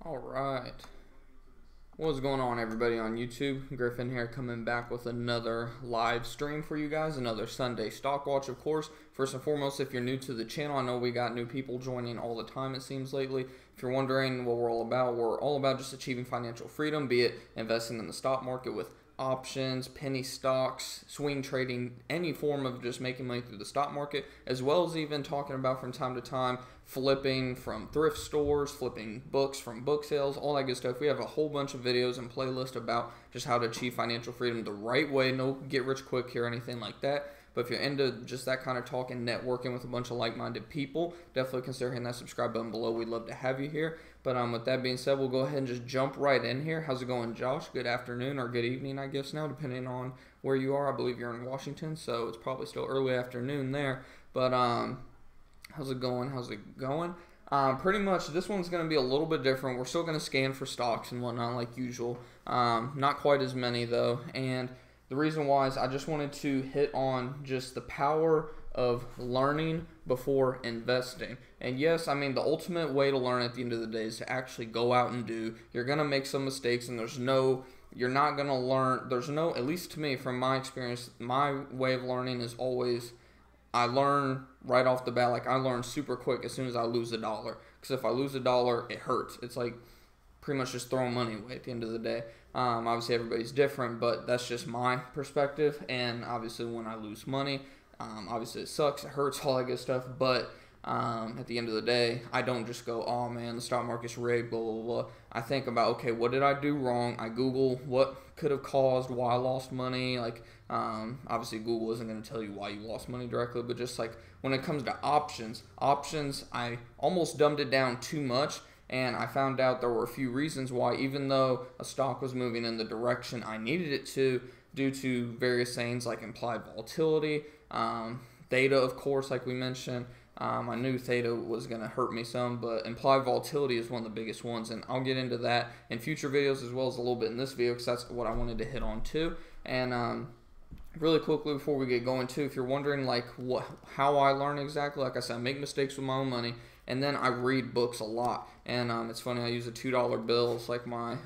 All right. What's going on, everybody on YouTube? Griffin here, coming back with another live stream for you guys, another Sunday stock watch, of course. First and foremost, if you're new to the channel, I know we got new people joining all the time, it seems, lately. If you're wondering what we're all about just achieving financial freedom, be it investing in the stock market with options, penny stocks, swing trading, any form of just making money through the stock market, as well as even talking about from time to time flipping from thrift stores, flipping books from book sales, all that good stuff. We have a whole bunch of videos and playlist about just how to achieve financial freedom the right way. No get rich quick here or anything like that. But if you're into just that kind of talk and networking with a bunch of like-minded people, definitely consider hitting that subscribe button below. We'd love to have you here. But with that being said, we'll go ahead and just jump right in here. How's it going, Josh? Good afternoon or good evening, I guess now, depending on where you are. I believe you're in Washington, so it's probably still early afternoon there. But how's it going? How's it going? Pretty much this one's going to be a little bit different. We're still going to scan for stocks and whatnot like usual. Not quite as many though. And the reason why is I just wanted to hit on just the power of learning before investing. And yes, I mean, the ultimate way to learn at the end of the day is to actually go out and do. You're going to make some mistakes, and you're not going to learn. At least to me, from my experience, my way of learning is always, I learn right off the bat. Like, I learn super quick as soon as I lose $1. Because if I lose $1, it hurts. It's like pretty much just throwing money away at the end of the day. Obviously, everybody's different, but that's just my perspective. And obviously, when I lose money, obviously it sucks, it hurts, all that good stuff. But at the end of the day, I don't just go, oh man, the stock market's rigged, blah, blah, blah. I think about, okay, what did I do wrong? I Google what could have caused why I lost money. Like, obviously Google isn't going to tell you why you lost money directly, but just like when it comes to options, I almost dumbed it down too much. And I found out there were a few reasons why, even though a stock was moving in the direction I needed it to, due to various things like implied volatility, theta, of course, like we mentioned. I knew theta was going to hurt me some, but implied volatility is one of the biggest ones, and I'll get into that in future videos as well as a little bit in this video because that's what I wanted to hit on too. And really quickly before we get going too, if you're wondering like how I learn exactly, like I said, I make mistakes with my own money, and then I read books a lot. And it's funny, I use a $2 bill as like my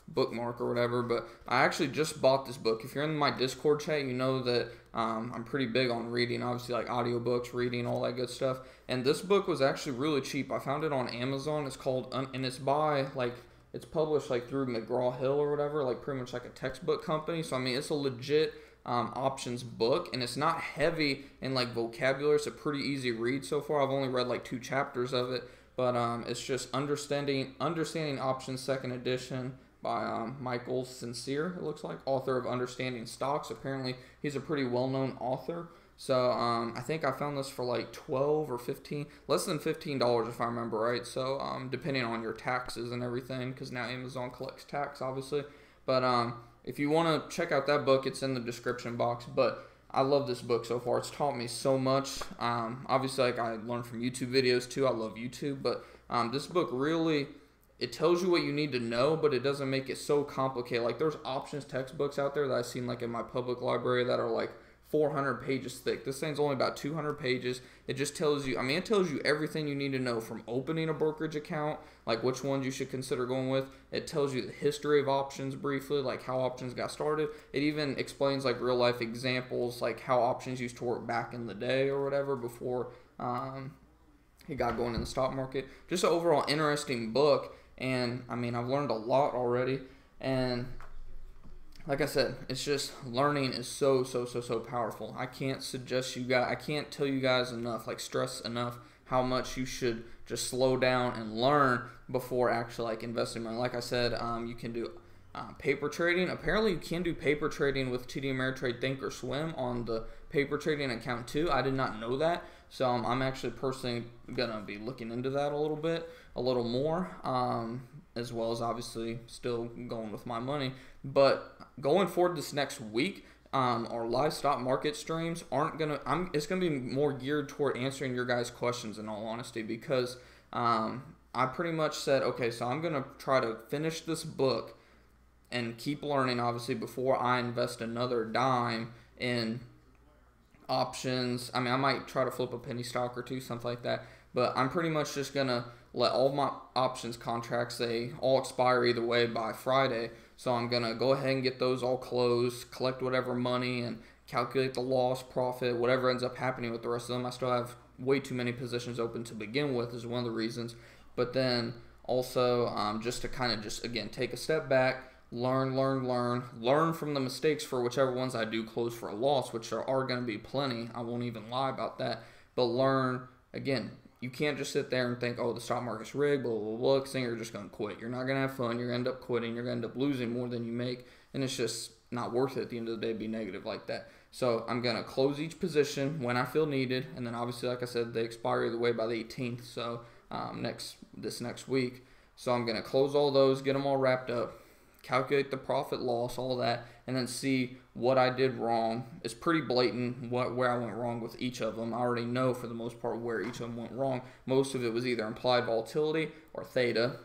bookmark or whatever, but I actually just bought this book. If you're in my Discord chat, you know that I'm pretty big on reading, obviously, like audiobooks, reading, all that good stuff. And this book was actually really cheap. I found it on Amazon. It's called, and it's by, like, it's published like through McGraw-Hill or whatever, like pretty much like a textbook company. So I mean, it's a legit options book, and it's not heavy in like vocabulary. It's a pretty easy read so far. I've only read like 2 chapters of it, but it's just understanding options, second edition, by Michael Sincere, it looks like, author of Understanding Stocks. Apparently, he's a pretty well-known author. So I think I found this for like 12 or 15, less than $15 if I remember right. So depending on your taxes and everything, because now Amazon collects tax, obviously. But if you want to check out that book, it's in the description box. But I love this book so far. It's taught me so much. Obviously, like I learned from YouTube videos too. I love YouTube, but this book really, it tells you what you need to know, but it doesn't make it so complicated. Like, there's options textbooks out there that I've seen like in my public library that are like 400 pages thick. This thing's only about 200 pages. It just tells you, I mean, it tells you everything you need to know from opening a brokerage account, like which ones you should consider going with. It tells you the history of options briefly, like how options got started. It even explains like real life examples, like how options used to work back in the day or whatever before it got going in the stock market. Just an overall interesting book. And I mean, I've learned a lot already, and like I said, it's just learning is so powerful. I can't tell you guys enough, like stress enough how much you should just slow down and learn before actually like investing money. Like I said, you can do paper trading. Apparently, you can do paper trading with TD Ameritrade Thinkorswim on the paper trading account too. I did not know that. So I'm actually personally going to be looking into that a little more, as well as obviously still going with my money. But going forward this next week, our live stock market streams it's going to be more geared toward answering your guys' questions in all honesty, because I pretty much said, okay, so I'm going to try to finish this book and keep learning, obviously, before I invest another dime in options. I mean, I might try to flip a penny stock or two, something like that. But I'm pretty much just going to let all my options contracts, they all expire either way by Friday. So I'm going to go ahead and get those all closed, collect whatever money, and calculate the loss, profit, whatever ends up happening with the rest of them. I still have way too many positions open to begin with is one of the reasons. But then also just to kind of just, again, take a step back, learn from the mistakes for whichever ones I do close for a loss, which there are going to be plenty. I won't even lie about that. But learn, again, you can't just sit there and think, oh, the stock market's rigged, blah, blah, blah, because then you're just going to quit. You're not going to have fun. You're going to end up quitting. You're going to end up losing more than you make, and it's just not worth it at the end of the day to be negative like that. So I'm going to close each position when I feel needed, and then obviously, like I said, they expire either way by the 18th, so this next week. So I'm going to close all those, get them all wrapped up, calculate the profit loss, all that, and then see what I did wrong. It's pretty blatant where I went wrong with each of them. I already know for the most part where each of them went wrong. Most of it was either implied volatility or theta.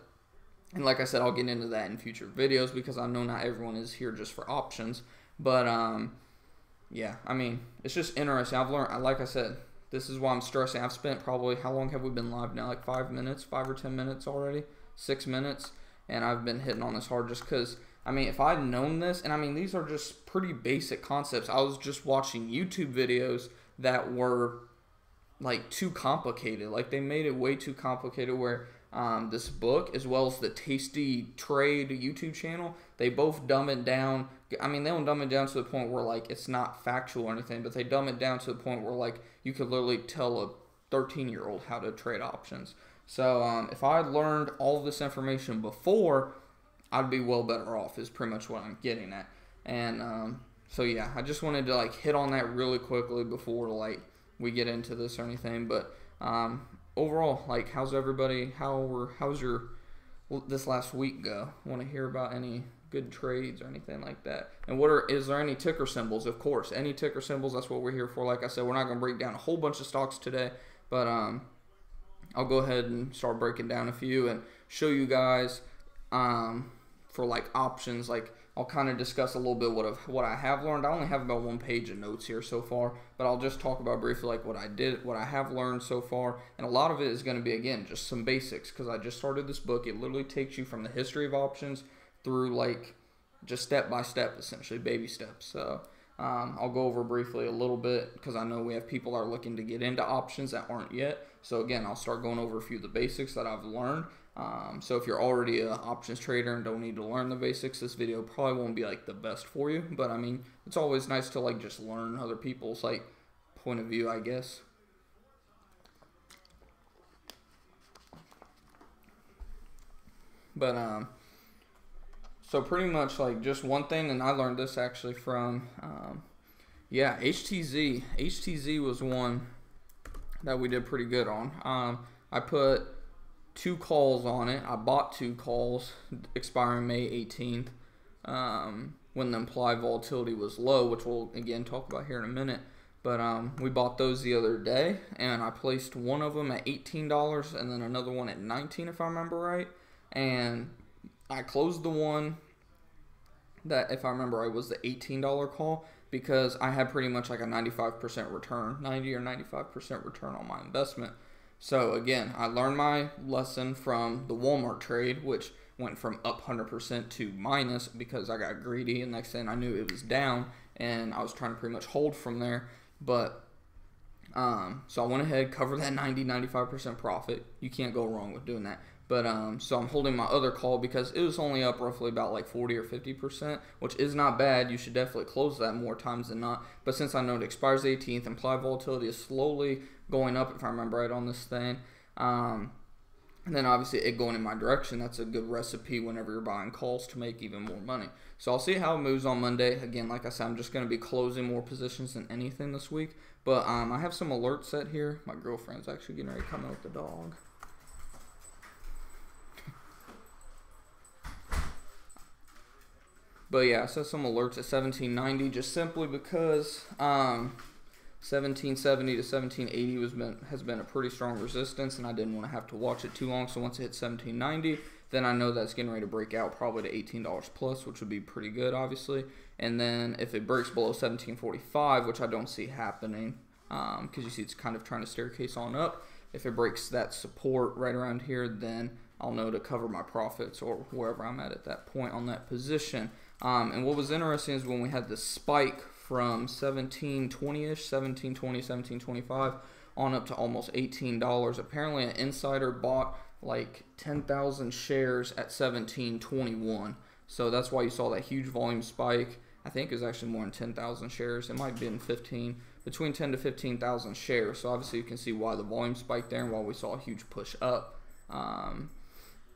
And like I said, I'll get into that in future videos because I know not everyone is here just for options. But yeah, I mean, it's just interesting. I've learned, like I said, this is why I'm stressing. I've spent probably, how long have we been live now? Like 5 minutes, 5 or 10 minutes already? 6 minutes. And I've been hitting on this hard just because, I mean, if I'd known this, and I mean, these are just pretty basic concepts. I was just watching YouTube videos that were, like, too complicated. Like, they made it way too complicated where this book, as well as the Tasty Trade YouTube channel, they both dumb it down. I mean, they don't dumb it down to the point where, like, it's not factual or anything, but they dumb it down to the point where, like, you could literally tell a 13-year-old how to trade options. So if I had learned all of this information before, I'd be well better off is pretty much what I'm getting at. And so yeah, I just wanted to like hit on that really quickly before like we get into this or anything. But overall, like, how's everybody? How's your this last week go? Want to hear about any good trades or anything like that? And is there any ticker symbols? Of course, any ticker symbols. That's what we're here for. Like I said, we're not going to break down a whole bunch of stocks today, but I'll go ahead and start breaking down a few and show you guys for like options. Like, I'll kind of discuss a little bit what I have learned. I only have about 1 page of notes here so far, but I'll just talk about briefly like what I have learned so far. And a lot of it is going to be, again, just some basics because I just started this book. It literally takes you from the history of options through like just step by step, essentially baby steps. So I'll go over briefly a little bit because I know we have people that are looking to get into options that aren't yet. So again, I'll start going over a few of the basics that I've learned. So if you're already an options trader and don't need to learn the basics, this video probably won't be like the best for you. But I mean, it's always nice to like just learn other people's like point of view, I guess. But so pretty much like just one thing, and I learned this actually from yeah, HTZ. HTZ was one that we did pretty good on. I put 2 calls on it. I bought 2 calls expiring May 18th when the implied volatility was low, which we'll again talk about here in a minute. But we bought those the other day, and I placed one of them at $18 and then another one at $19 if I remember right. And I closed the one that, if I remember right, was the $18 call because I had pretty much like a 95% return, 90 or 95% return on my investment. So again, I learned my lesson from the Walmart trade, which went from up 100% to minus because I got greedy, and next thing I knew it was down, and I was trying to pretty much hold from there. But so I went ahead, covered that 90-95% profit. You can't go wrong with doing that. But so I'm holding my other call because it was only up roughly about like 40 or 50%, which is not bad. You should definitely close that more times than not. But since I know it expires the 18th, implied volatility is slowly going up, if I remember right, on this thing. And then obviously it going in my direction, that's a good recipe whenever you're buying calls to make even more money. So I'll see how it moves on Monday. Again, like I said, I'm just going to be closing more positions than anything this week. But I have some alerts set here. My girlfriend's actually getting ready to come in with the dog. But yeah, I set some alerts at 1790 just simply because 1770 to 1780 has been a pretty strong resistance, and I didn't want to have to watch it too long. So once it hits 1790, then I know that's getting ready to break out probably to $18 plus, which would be pretty good, obviously. And then if it breaks below 1745, which I don't see happening, because you see it's kind of trying to staircase on up, if it breaks that support right around here, then I'll know to cover my profits or wherever I'm at that point on that position. And what was interesting is when we had the spike from 1720-ish, 1720, 1725 on up to almost $18. Apparently an insider bought like 10,000 shares at 1721. So that's why you saw that huge volume spike. I think it was actually more than 10,000 shares. It might have been between 10 to 15,000 shares. So obviously you can see why the volume spiked there and why we saw a huge push up. But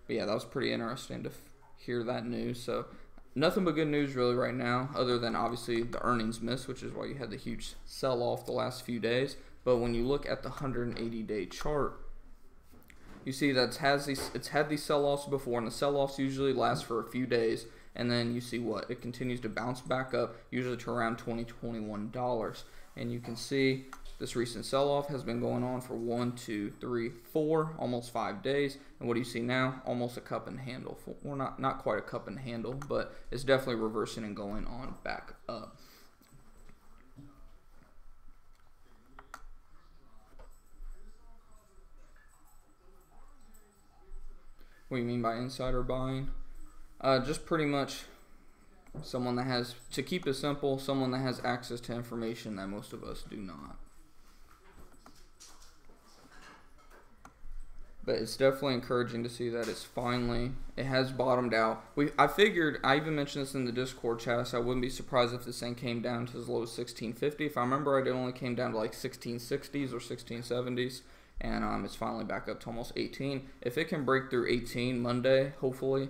yeah, that was pretty interesting to hear that news. So nothing but good news really right now, other than obviously the earnings miss, which is why you had the huge sell-off the last few days. But when you look at the 180-day chart, you see that it's had these sell-offs before, and the sell-offs usually last for a few days, and then you see what? It continues to bounce back up, usually to around $20, $21. And you can see this recent sell-off has been going on for 1, 2, 3, 4, almost 5 days. And what do you see now? Almost a cup and handle. Well, not quite a cup and handle, but it's definitely reversing and going on back up. What do you mean by insider buying? Just pretty much someone that has, to keep it simple, someone that has access to information that most of us do not. But it's definitely encouraging to see that it has bottomed out. I figured, I even mentioned this in the Discord chat, so I wouldn't be surprised if this thing came down to as low as 1650. If I remember right, it only came down to like 1660s or 1670s. And it's finally back up to almost 18. If it can break through 18 Monday, hopefully,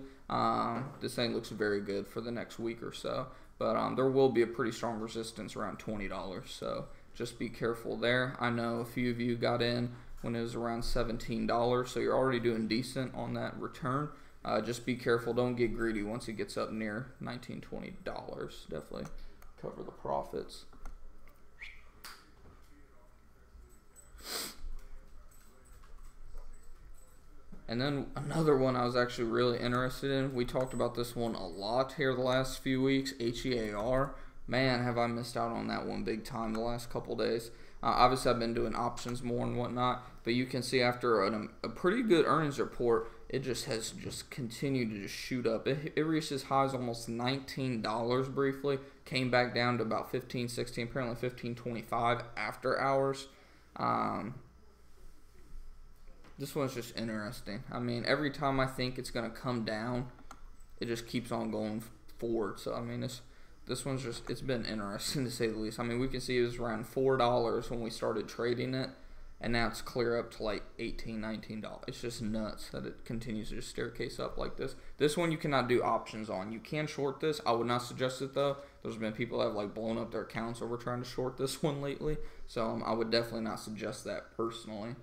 this thing looks very good for the next week or so. But there will be a pretty strong resistance around $20. So just be careful there. I know a few of you got in when it was around $17. So you're already doing decent on that return. Just be careful. Don't get greedy once it gets up near $19, $20. Definitely cover the profits. And then another one I was actually really interested in. We talked about this one a lot here the last few weeks. HEAR. Man, have I missed out on that one big time the last couple days. Obviously, I've been doing options more and whatnot. But you can see after a pretty good earnings report, it just has continued to just shoot up. It reached as high as almost $19 briefly. Came back down to about 15, 16, apparently 15.25 after hours. This one's just interesting. I mean, every time I think it's going to come down, it just keeps on going forward. So, I mean, this one's just, it's been interesting to say the least. I mean, we can see it was around $4 when we started trading it, and now it's clear up to like $18, $19. It's just nuts that it continues to just staircase up like this. This one you cannot do options on. You can short this. I would not suggest it though. There's been people that have like blown up their accounts over trying to short this one lately. So I would definitely not suggest that personally.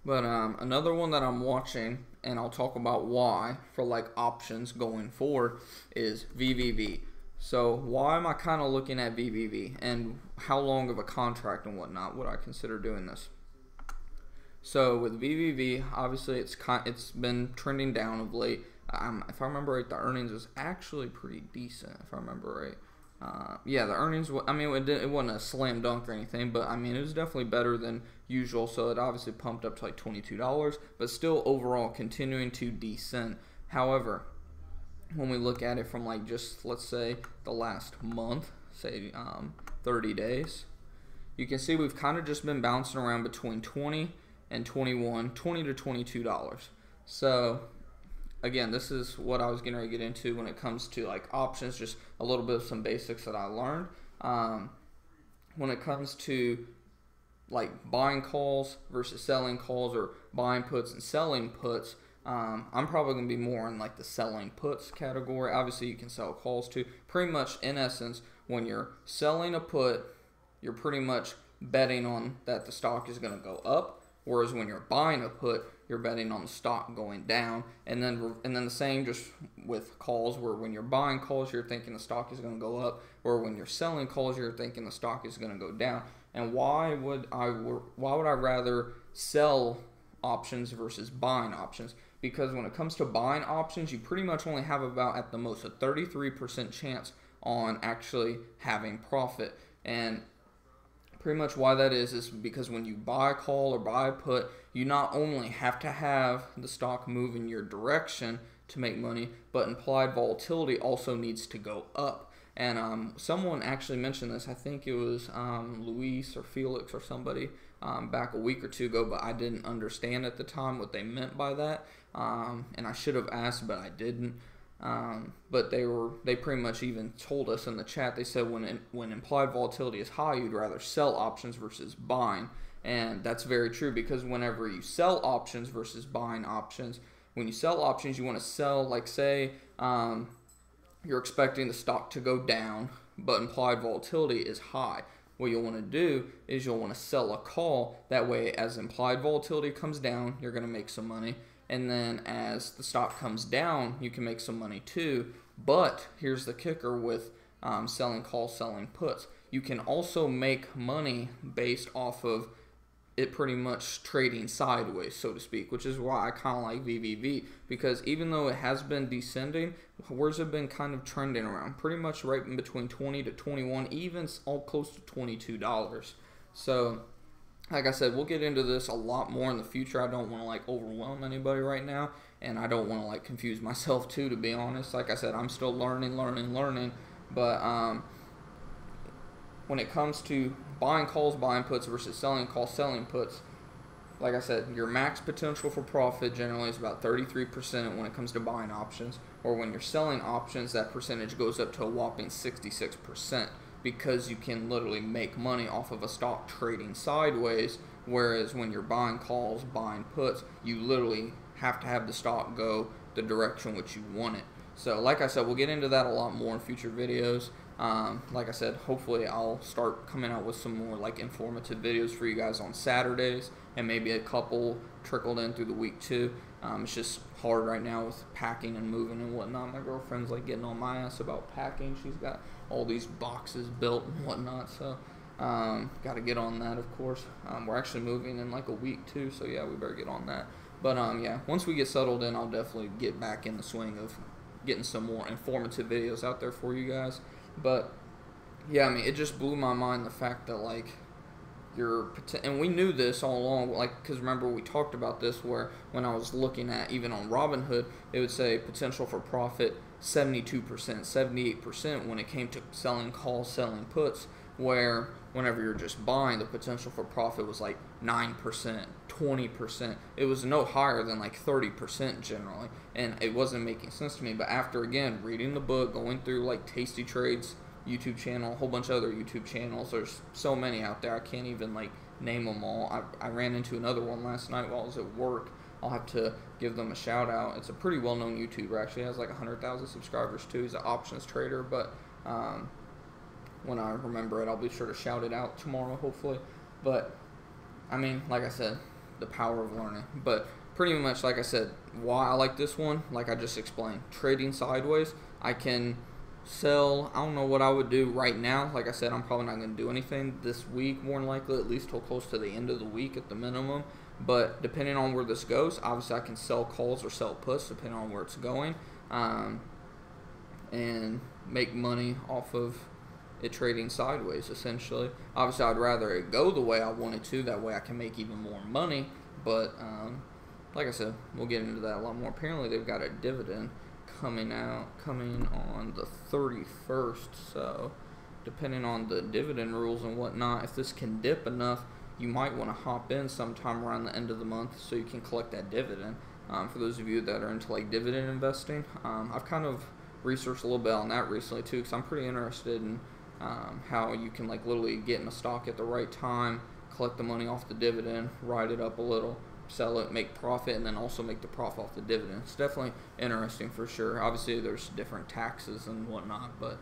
But another one that I'm watching, and I'll talk about why for like options going forward, is VVV. So why am I kind of looking at VVV, and how long of a contract and whatnot would I consider doing this? So with VVV, obviously it's been trending down of late. If I remember right, the earnings was actually pretty decent. If I remember right. Yeah, the earnings, I mean, it wasn't a slam dunk or anything, but I mean, it was definitely better than usual, so it obviously pumped up to like $22, but still overall continuing to descend. However, when we look at it from like just, let's say, the last month, say 30 days, you can see we've kind of just been bouncing around between 20 and 21, $20 to $22. So again, this is what I was going to get into when it comes to like options, just a little bit of some basics that I learned. When it comes to like buying calls versus selling calls, or buying puts and selling puts, I'm probably going to be more in like the selling puts category. Obviously, you can sell calls too. Pretty much, in essence, when you're selling a put, you're pretty much betting on that the stock is going to go up. Whereas when you're buying a put, you're betting on the stock going down. And then the same just with calls, where when you're buying calls, you're thinking the stock is going to go up. Or when you're selling calls, you're thinking the stock is going to go down. And why would I rather sell options versus buying options? Because when it comes to buying options, you pretty much only have about at the most a 33% chance on actually having profit. And pretty much why that is because when you buy a call or buy a put, you not only have to have the stock move in your direction to make money, but implied volatility also needs to go up. And someone actually mentioned this. I think it was Luis or Felix or somebody back a week or two ago, but I didn't understand at the time what they meant by that. And I should have asked, but I didn't. But they pretty much even told us in the chat. They said when implied volatility is high, you'd rather sell options versus buying, and that's very true, because whenever you sell options versus buying options, when you sell options, you want to sell, like, say you're expecting the stock to go down, but implied volatility is high. What you'll want to do is you'll want to sell a call. That way, as implied volatility comes down, you're going to make some money. And then as the stock comes down, you can make some money too. But here's the kicker with selling calls, selling puts. You can also make money based off of it pretty much trading sideways, so to speak, which is why I kind of like VVV, because even though it has been descending, where's it been kind of trending around? Pretty much right in between 20 to 21, even all close to $22. So, like I said, we'll get into this a lot more in the future. I don't want to like overwhelm anybody right now, and I don't want to like confuse myself too, to be honest. Like I said, I'm still learning, but when it comes to buying calls, buying puts versus selling calls, selling puts, like I said, your max potential for profit generally is about 33% when it comes to buying options, or when you're selling options, that percentage goes up to a whopping 66%, because you can literally make money off of a stock trading sideways, whereas when you're buying calls, buying puts, you literally have to have the stock go the direction which you want it. So like I said, we'll get into that a lot more in future videos. Like I said, hopefully I'll start coming out with some more like informative videos for you guys on Saturdays, and maybe a couple trickled in through the week too. It's just hard right now with packing and moving and whatnot. My girlfriend's like getting on my ass about packing. She's got all these boxes built and whatnot, so got to get on that, of course. We're actually moving in like a week too, so yeah, we better get on that. But yeah, once we get settled in, I'll definitely get back in the swing of getting some more informative videos out there for you guys. But yeah, I mean, it just blew my mind, the fact that like and we knew this all along, like, because remember we talked about this, where when I was looking at even on Robinhood, it would say potential for profit 72%, 78% when it came to selling calls, selling puts, where whenever you're just buying, the potential for profit was like 9%, 20%. It was no higher than like 30% generally, and it wasn't making sense to me. But after, again, reading the book, going through like Tasty Trades YouTube channel, a whole bunch of other YouTube channels, there's so many out there, I can't even like name them all. I ran into another one last night while I was at work. I'll have to give them a shout out. It's a pretty well-known YouTuber, actually. He has like 100,000 subscribers too. He's an options trader, but when I remember it, I'll be sure to shout it out tomorrow, hopefully. But I mean, like I said, the power of learning. But pretty much, like I said, why I like this one, like I just explained, trading sideways, I can sell. I don't know what I would do right now. Like I said, I'm probably not going to do anything this week, more than likely, at least till close to the end of the week at the minimum. But depending on where this goes, obviously I can sell calls or sell puts depending on where it's going, and make money off of it trading sideways, essentially. Obviously, I'd rather it go the way I want it to. That way I can make even more money. But like I said, we'll get into that a lot more. Apparently, they've got a dividend coming on the 31st. So depending on the dividend rules and whatnot, if this can dip enough, you might want to hop in sometime around the end of the month so you can collect that dividend. For those of you that are into like dividend investing, I've kind of researched a little bit on that recently too, because I'm pretty interested in how you can like literally get in a stock at the right time, collect the money off the dividend, ride it up a little, sell it, make profit, and then also make the profit off the dividend. It's definitely interesting for sure. Obviously, there's different taxes and whatnot, but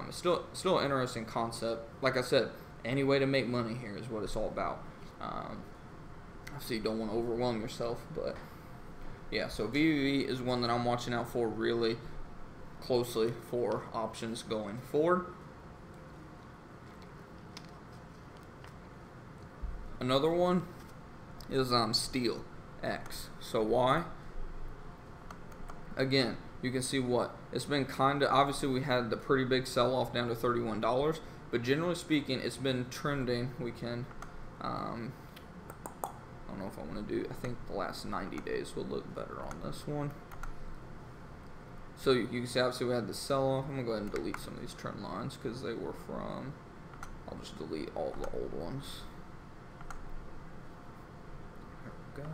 it's still an interesting concept. Like I said, any way to make money here is what it's all about. Obviously, you don't want to overwhelm yourself, but yeah. So VVV is one that I'm watching out for really closely for options going forward. Another one is SteelX. So why? Again, you can see what it's been kind of. Obviously, we had the pretty big sell-off down to $31, but generally speaking, it's been trending. We can, I don't know if I want to do. I think the last 90 days would look better on this one. So you can see, obviously, we had the sell-off. I'm gonna go ahead and delete some of these trend lines because they were from. I'll just delete all the old ones. There we go.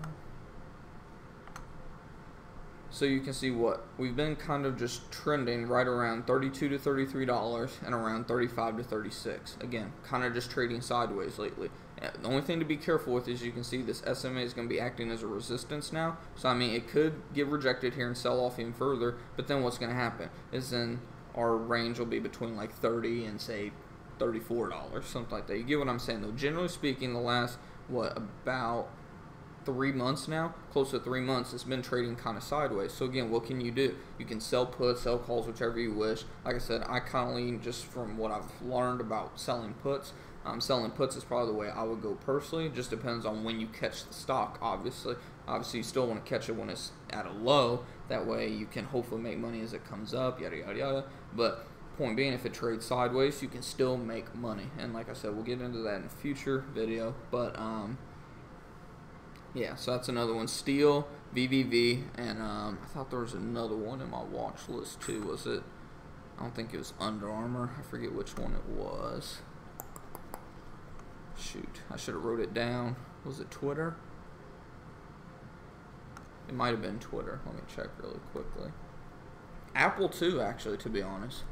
So you can see what we've been kind of just trending right around $32 to $33 and around $35 to $36. Again, kind of just trading sideways lately. The only thing to be careful with is you can see this SMA is going to be acting as a resistance now. So I mean, it could get rejected here and sell off even further. But then what's going to happen is then our range will be between like 30 and say $34, something like that. You get what I'm saying though. Generally speaking, the last about 3 months now, close to 3 months, it's been trading kind of sideways. So again, what can you do? You can sell puts, sell calls, whichever you wish. Like I said, I kind of lean just from what I've learned about selling puts. Selling puts is probably the way I would go personally. It just depends on when you catch the stock, obviously. Obviously, you still want to catch it when it's at a low. That way you can hopefully make money as it comes up, yada, yada, yada. But point being, if it trades sideways, you can still make money. And like I said, we'll get into that in a future video. But, yeah, so that's another one. Steel, VVV, and I thought there was another one in my watch list too. Was it? I don't think it was Under Armour. I forget which one it was. Shoot, I should have wrote it down. Was it Twitter? It might have been Twitter. Let me check really quickly. Apple too, actually, to be honest.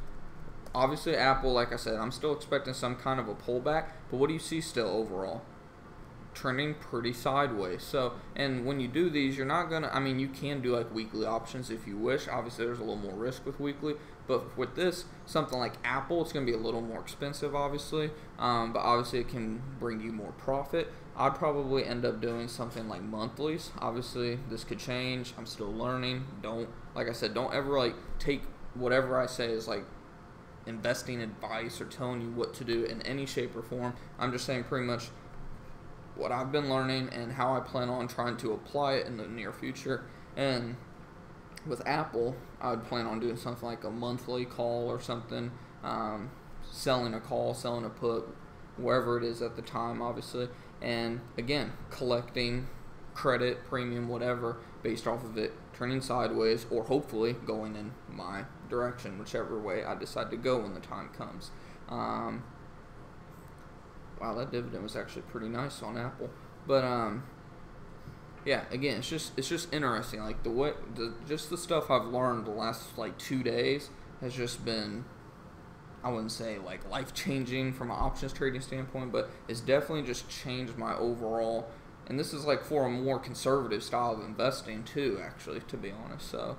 Obviously, Apple, like I said, I'm still expecting some kind of a pullback. But what do you see still overall? Trending pretty sideways. So, and when you do these, you're not gonna, I mean, you can do like weekly options if you wish. Obviously there's a little more risk with weekly, but with this, something like Apple, it's gonna be a little more expensive, obviously, but obviously it can bring you more profit. I'd probably end up doing something like monthlies. Obviously this could change. I'm still learning. Like I said, don't ever like take whatever I say as like investing advice or telling you what to do in any shape or form. I'm just saying pretty much what I've been learning and how I plan on trying to apply it in the near future. And with Apple, I would plan on doing something like a monthly call or something, selling a call, selling a put, wherever it is at the time, obviously. And again, collecting credit, premium, whatever, based off of it turning sideways or hopefully going in my direction, whichever way I decide to go when the time comes. Wow, that dividend was actually pretty nice on Apple. But yeah, again, it's just interesting. Like just the stuff I've learned the last like 2 days has just been, I wouldn't say like life changing from an options trading standpoint, but it's definitely just changed my overall. And this is like for a more conservative style of investing too, actually, to be honest. So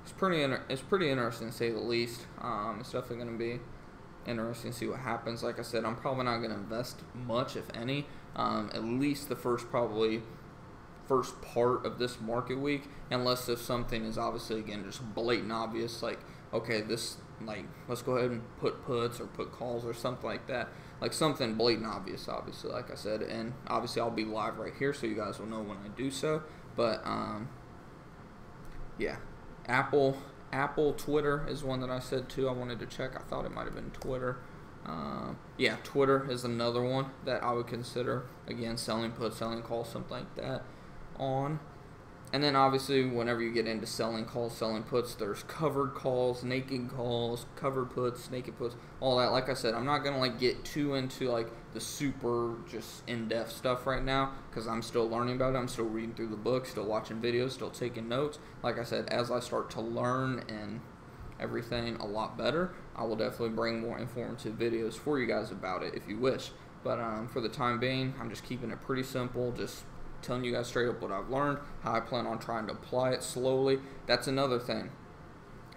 it's pretty interesting to say the least. It's definitely going to be interesting to see what happens. Like I said, I'm probably not going to invest much, if any, at least the first part of this market week, unless if something is obviously, again, just blatant obvious, like, okay, this, like, let's go ahead and put puts or put calls or something like that, like something blatant obvious, obviously, like I said. And obviously I'll be live right here so you guys will know when I do so. But yeah, Apple, Twitter is one that I said too. I wanted to check. I thought it might have been Twitter. Yeah, Twitter is another one that I would consider. Again, selling puts, selling calls, something like that on. And then obviously whenever you get into selling calls, selling puts, there's covered calls, naked calls, covered puts, naked puts, all that. Like I said, I'm not going to like get too into like the super just in-depth stuff right now because I'm still learning about it. I'm still reading through the book, still watching videos, still taking notes. Like I said, as I start to learn and everything a lot better, I will definitely bring more informative videos for you guys about it if you wish. But for the time being, I'm just keeping it pretty simple, just telling you guys straight up what I've learned, how I plan on trying to apply it slowly. That's another thing.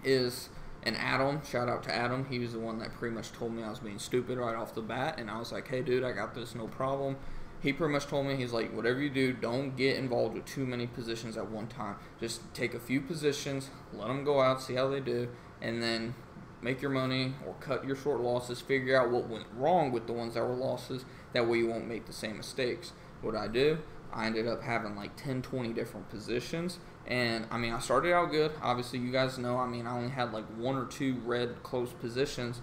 And Adam, shout out to Adam, he was the one that pretty much told me I was being stupid right off the bat, and I was like, hey dude, I got this, no problem. He pretty much told me, he's like, whatever you do, don't get involved with too many positions at one time. Just take a few positions, let them go out, see how they do, and then make your money or cut your short losses, figure out what went wrong with the ones that were losses, that way you won't make the same mistakes. What I do I ended up having like 10, 20 different positions. And I mean, I started out good. Obviously, you guys know, I mean, I only had like 1 or 2 red closed positions,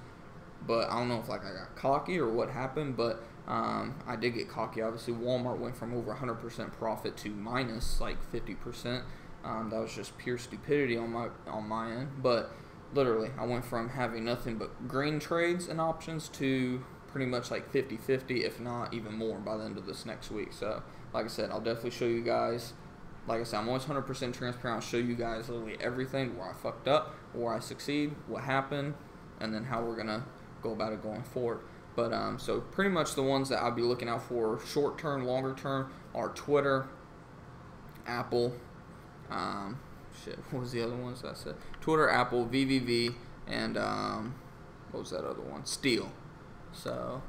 but I don't know if like I got cocky or what happened, but I did get cocky. Obviously, Walmart went from over 100% profit to minus like 50%. That was just pure stupidity on my end. But literally, I went from having nothing but green trades and options to pretty much like 50-50, if not even more, by the end of this next week. So, like I said, I'll definitely show you guys. Like I said, I'm always 100% transparent. I'll show you guys literally everything, where I fucked up, where I succeed, what happened, and then how we're gonna go about it going forward. But so pretty much the ones that I'll be looking out for short term, longer term are Twitter, Apple, what was the other ones that I said? Twitter, Apple, VVV, and what was that other one? Steel. So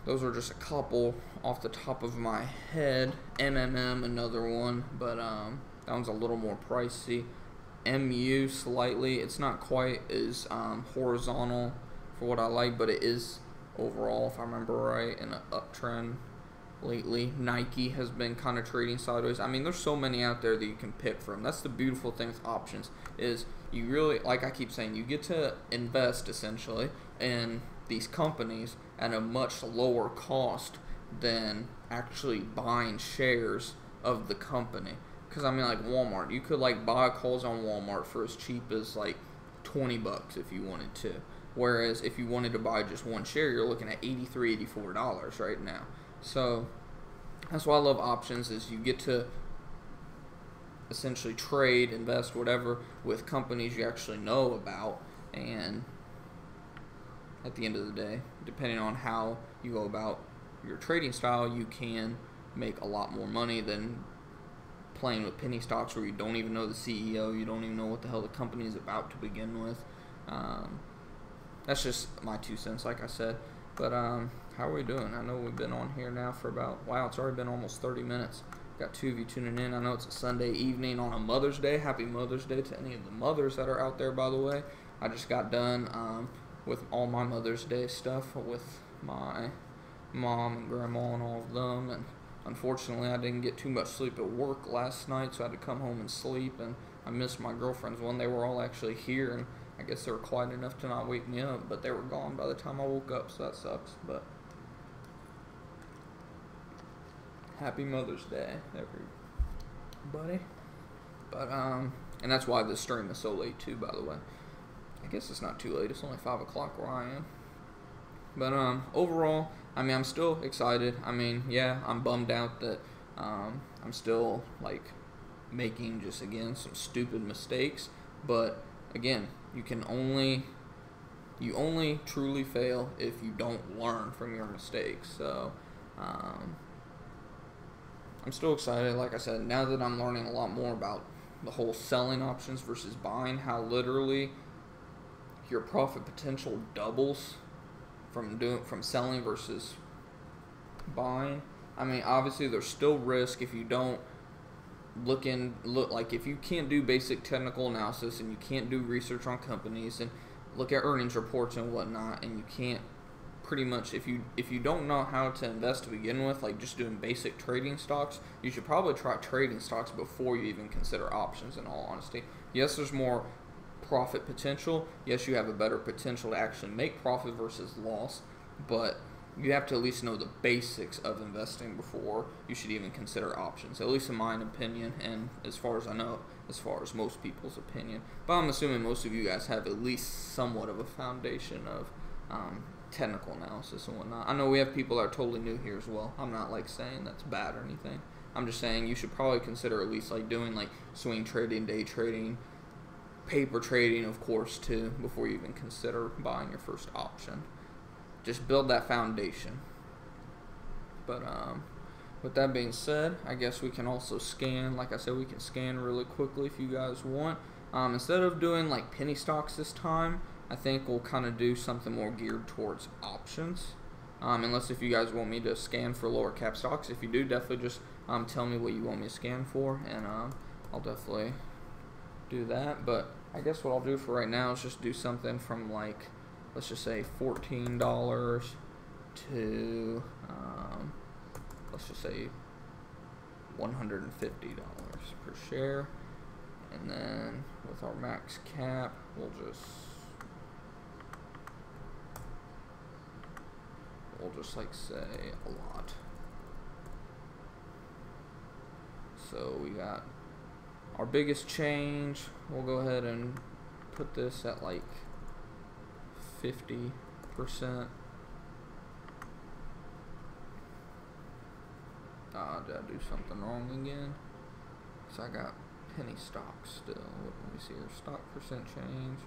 those are just a couple off the top of my head. MMM, another one, but that one's a little more pricey. MU slightly, it's not quite as horizontal for what I like, but it is overall, if I remember right, in an uptrend lately. Nike has been kind of trading sideways. I mean, there's so many out there that you can pick from. That's the beautiful thing with options, is you really, like I keep saying, you get to invest essentially in these companies at a much lower cost than actually buying shares of the company. Because I mean, like Walmart, you could like buy calls on Walmart for as cheap as like $20 if you wanted to. Whereas if you wanted to buy just one share, you're looking at $83, $84 right now. So that's why I love options, is you get to essentially trade, invest, whatever, with companies you actually know about. And at the end of the day, depending on how you go about your trading style, you can make a lot more money than playing with penny stocks where you don't even know the CEO, you don't even know what the hell the company is about to begin with. That's just my 2 cents, like I said. But how are we doing? I know we've been on here now for about, wow, it's already been almost 30 minutes. Got 2 of you tuning in. I know it's a Sunday evening on a Mother's Day. Happy Mother's Day to any of the mothers that are out there, by the way. I just got done with all my Mother's Day stuff with my mom and grandma and all of them. And unfortunately, I didn't get too much sleep at work last night, so I had to come home and sleep. And I missed my girlfriend's one. They were all actually here, and I guess they were quiet enough to not wake me up, but they were gone by the time I woke up, so that sucks. But happy Mother's Day, everybody. But and that's why this stream is so late too, by the way. I guess it's not too late. It's only 5 o'clock where I am. But overall, I mean, I'm still excited. I mean, yeah, I'm bummed out that I'm still like making just again some stupid mistakes. But again, you only truly fail if you don't learn from your mistakes. So I'm still excited. Like I said, now that I'm learning a lot more about the whole selling options versus buying, how literally your profit potential doubles from selling versus buying. I mean, obviously there's still risk if you don't look like if you can't do basic technical analysis and you can't do research on companies and look at earnings reports and whatnot, and you can't pretty much, if you don't know how to invest to begin with, like just doing basic trading stocks, you should probably try trading stocks before you even consider options, in all honesty. Yes, there's more profit potential. Yes, you have a better potential to actually make profit versus loss, but you have to at least know the basics of investing before you should even consider options, at least in my opinion, and as far as I know, as far as most people's opinion. But I'm assuming most of you guys have at least somewhat of a foundation of technical analysis and whatnot. I know we have people that are totally new here as well. I'm not like saying that's bad or anything. I'm just saying you should probably consider at least like doing like swing trading, day trading, paper trading, of course, too, before you even consider buying your first option. Just build that foundation. But with that being said, I guess we can also scan. Like I said, we can scan really quickly if you guys want. Instead of doing like penny stocks this time, I think we'll kind of do something more geared towards options. Unless if you guys want me to scan for lower cap stocks. If you do, definitely just tell me what you want me to scan for, and I'll definitely do that. But I guess what I'll do for right now is just do something from like, let's just say $14 to let's just say $150 per share. And then with our max cap, we'll just like say a lot. So we got our biggest change. We'll go ahead and put this at like 50%. Did I do something wrong again? So I got penny stocks still. Let me see here. Stock percent change.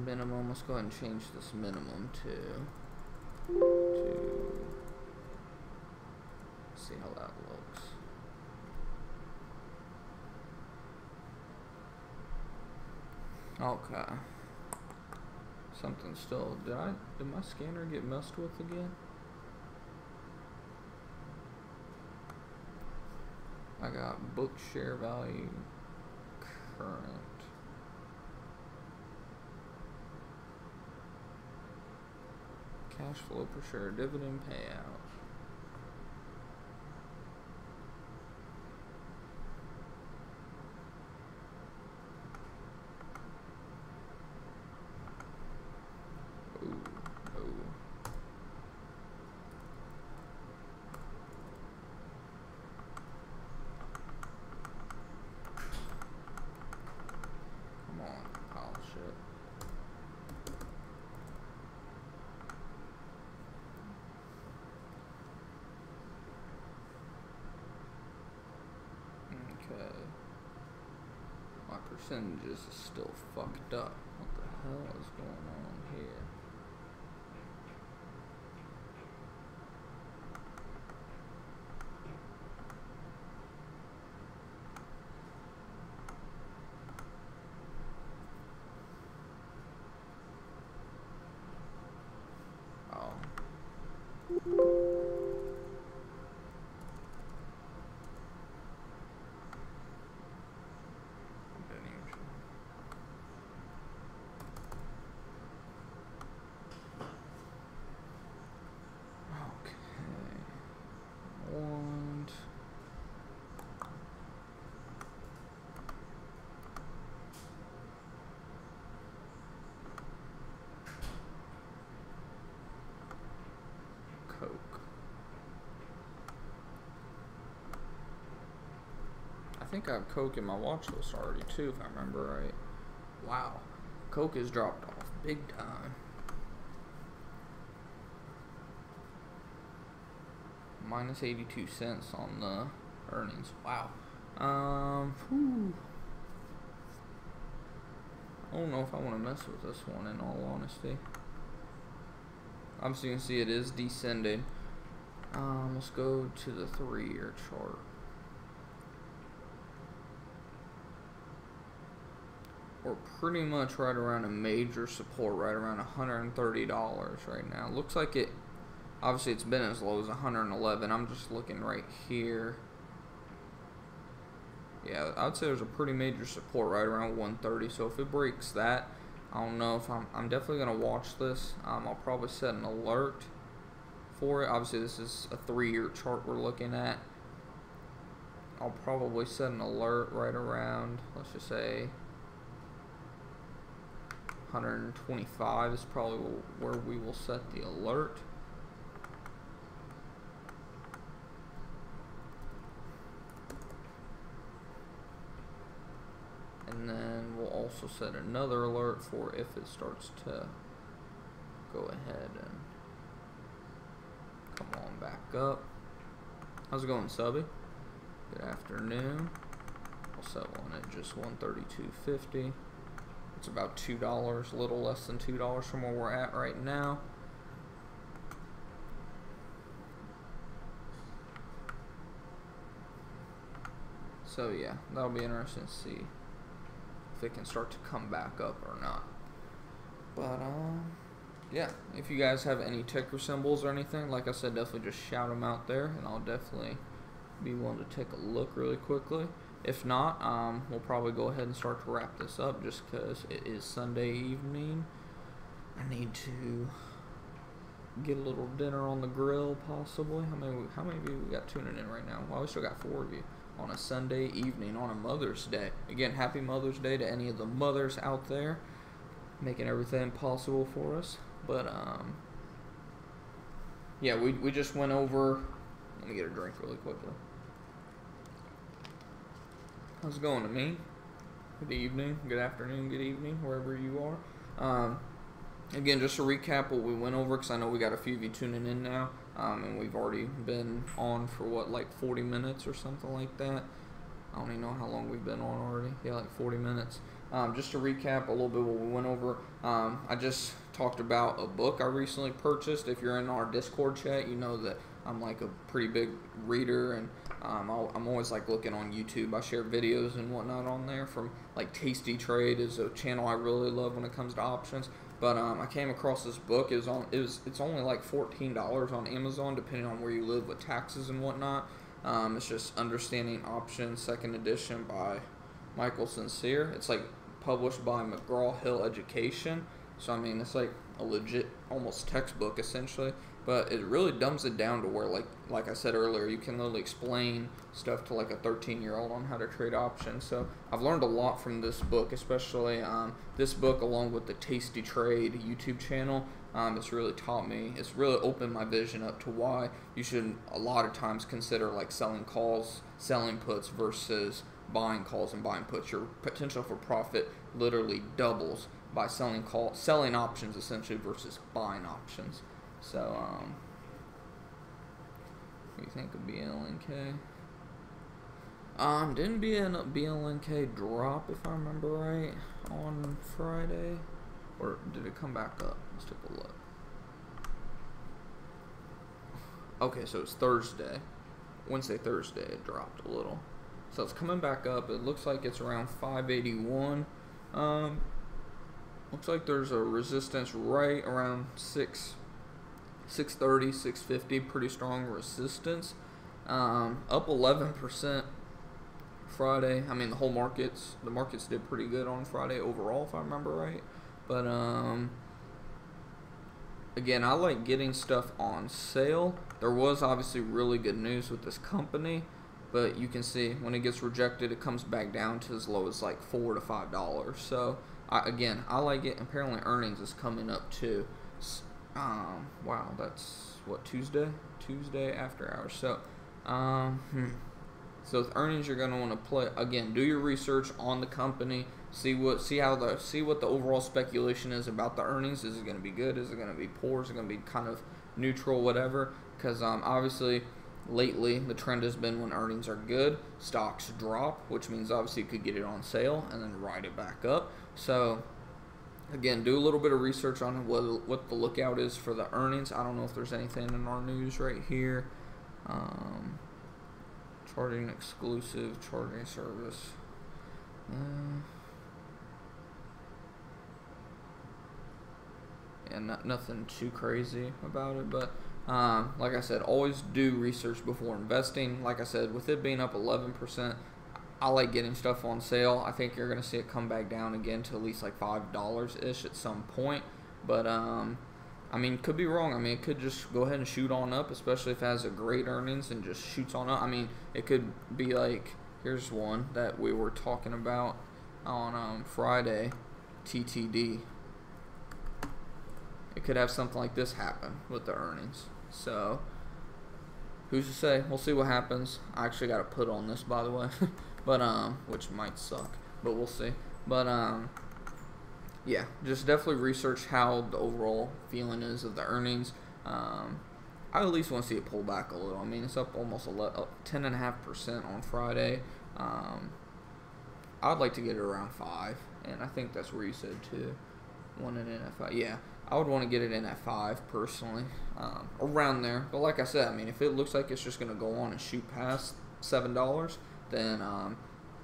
Minimum. Let's go ahead and change this minimum to see how that looks. Okay. Something still. Did my scanner get messed with again? I got book share value current. Cash flow per share, dividend payout. Okay. My percentages is still fucked up. What the hell is going on here? Coke. I think I have Coke in my watch list already too, if I remember right. Wow, Coke has dropped off big time. Minus 82 cents on the earnings. Wow. I don't know if I want to mess with this one, in all honesty. Obviously you can see it is descending. Let's go to the 3-year chart. We're pretty much right around a major support, right around $130 right now. Looks like it, obviously it's been as low as 111. I'm just looking right here. Yeah, I'd say there's a pretty major support right around 130. So if it breaks that, I don't know if I'm definitely going to watch this. I'll probably set an alert for it. Obviously, this is a 3-year chart we're looking at. I'll probably set an alert right around, let's just say, 125 is probably where we will set the alert. And then we'll also set another alert for if it starts to go ahead and come on back up. How's it going, Subby? Good afternoon. I'll set one at just $132.50. It's about $2, a little less than $2 from where we're at right now. So yeah, that'll be interesting to see if it can start to come back up or not. But yeah, if you guys have any ticker symbols or anything, like I said, definitely just shout them out there, and I'll definitely be willing to take a look really quickly. If not, we'll probably go ahead and start to wrap this up just because it is Sunday evening. I need to get a little dinner on the grill, possibly. How many of you we got tuning in right now? Well, we still got 4 of you on a Sunday evening on a Mother's Day. Again, happy Mother's Day to any of the mothers out there, making everything possible for us. But yeah, we just went over. Let me get a drink really quickly. How's it going, Amin? Good evening, good afternoon, good evening, wherever you are. Again, just to recap what we went over, because I know we got a few of you tuning in now, and we've already been on for what, like 40 minutes or something like that. I don't even know how long we've been on already. Yeah, like 40 minutes. Just to recap a little bit what we went over, I just talked about a book I recently purchased. If you're in our Discord chat, you know that I'm like a pretty big reader, and I'm always like looking on YouTube. I share videos and whatnot on there from like Tasty Trade is a channel I really love when it comes to options. But I came across this book. It's only like $14 on Amazon, depending on where you live with taxes and whatnot. It's just Understanding Options, 2nd edition by Michael Sincere. It's like published by McGraw-Hill Education. So I mean, it's like a legit, almost textbook essentially. But it really dumbs it down to where, like I said earlier, you can literally explain stuff to like a 13-year-old on how to trade options. So I've learned a lot from this book, especially this book along with the Tasty Trade YouTube channel. It's really taught me, it's really opened my vision up to why you should a lot of times consider like selling calls, selling puts versus buying calls and buying puts. Your potential for profit literally doubles by selling options essentially versus buying options. So, what do you think of BLNK? Didn't BLNK drop, if I remember right, on Friday? Or did it come back up? Let's take a look. Okay, so it's Thursday. Wednesday, Thursday, it dropped a little. So it's coming back up. It looks like it's around 581. Looks like there's a resistance right around 630, 650, pretty strong resistance. Up 11% Friday. I mean, the markets did pretty good on Friday overall, if I remember right. But again, I like getting stuff on sale. There was obviously really good news with this company, but you can see when it gets rejected, it comes back down to as low as like $4 to $5. So again, I like it. Apparently, earnings is coming up too. Wow, that's what, Tuesday after hours. So, so with earnings, you're gonna want to play again. Do your research on the company. See what the overall speculation is about the earnings. Is it gonna be good? Is it gonna be poor? Is it gonna be kind of neutral? Whatever. Because obviously, lately the trend has been when earnings are good, stocks drop, which means obviously you could get it on sale and then ride it back up. So. Again, do a little bit of research on what the lookout is for the earnings. I don't know if there's anything in our news right here. Charging exclusive, charging service. Yeah, nothing too crazy about it, but like I said, always do research before investing. Like I said, with it being up 11%, I like getting stuff on sale. I think you're going to see it come back down again to at least like $5-ish at some point. But, I mean, could be wrong. I mean, it could just go ahead and shoot on up, especially if it has a great earnings and just shoots on up. I mean, it could be like, here's one that we were talking about on Friday, TTD. It could have something like this happen with the earnings. So, who's to say? We'll see what happens. I actually got a put on this, by the way. But, which might suck, but we'll see. But, yeah, just definitely research how the overall feeling is of the earnings. I at least want to see it pull back a little. I mean, it's up almost 10.5% on Friday. I'd like to get it around 5, and I think that's where you said too. Want it in at 5? Yeah, I would want to get it in at 5 personally, around there. But like I said, I mean, if it looks like it's just gonna go on and shoot past $7, then